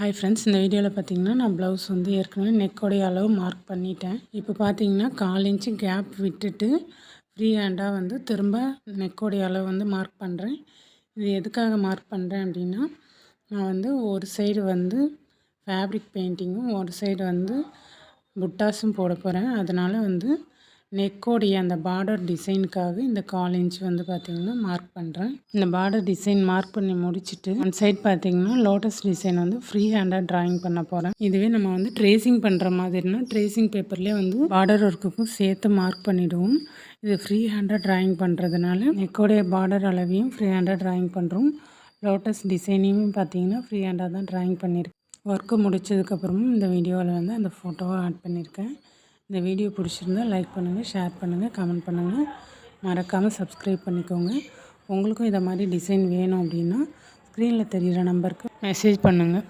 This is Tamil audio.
ஹாய் ஃப்ரெண்ட்ஸ், இந்த வீடியோவில் பார்த்தீங்கன்னா நான் ப்ளவுஸ் வந்து ஏற்கனவே நெக்கோடைய அளவு மார்க் பண்ணிட்டேன். இப்போ பார்த்தீங்கன்னா 1/4 இன்ச்சு கேப் விட்டுட்டு ஃப்ரீ ஹேண்டாக வந்து திரும்ப நெக்கோடைய அளவு வந்து மார்க் பண்ணுறேன். இது எதுக்காக மார்க் பண்ணுறேன் அப்படின்னா, நான் வந்து ஒரு சைடு வந்து ஃபேப்ரிக் பெயிண்டிங்கும் ஒரு சைடு வந்து புட்டாஸும் போட போகிறேன். அதனால் வந்து நெக்கோடைய அந்த பார்டர் டிசைனுக்காக இந்த 1/4 இன்ச் வந்து பார்த்திங்கன்னா மார்க் பண்ணுறேன். இந்த பார்டர் டிசைன் மார்க் பண்ணி முடிச்சுட்டு ஒன் சைட் பார்த்திங்கன்னா லோட்டஸ் டிசைன் வந்து ஃப்ரீ ஹேண்டாக ட்ராயிங் பண்ண போகிறேன். இதுவே நம்ம வந்து ட்ரேசிங் பண்ணுற மாதிரினா ட்ரேசிங் பேப்பர்லேயே வந்து பார்டர் ஒர்க்குக்கும் சேர்த்து மார்க் பண்ணிவிடுவோம். இது ஃப்ரீ ஹேண்டாக ட்ராயிங் பண்ணுறதுனால நெக்கோடைய பார்டர் அளவையும் ஃப்ரீ ஹேண்டாக ட்ராயிங் பண்ணுறோம். லோட்டஸ் டிசைனையும் பார்த்திங்கன்னா ஃப்ரீ ஹேண்டாக தான் ட்ராயிங் பண்ணியிருக்கேன். ஒர்க்கு முடித்ததுக்கப்புறமும் இந்த வீடியோவில் வந்து அந்த ஃபோட்டோவை ஆட் பண்ணியிருக்கேன். இந்த வீடியோ பிடிச்சிருந்தால் லைக் பண்ணுங்கள், ஷேர் பண்ணுங்கள், கமெண்ட் பண்ணுங்கள். மறக்காமல் சப்ஸ்கிரைப் பண்ணிக்கோங்க. உங்களுக்கும் இதை மாதிரி டிசைன் வேணும் அப்படின்னா ஸ்க்ரீனில் தெரிகிற நம்பருக்கு மெசேஜ் பண்ணுங்கள்.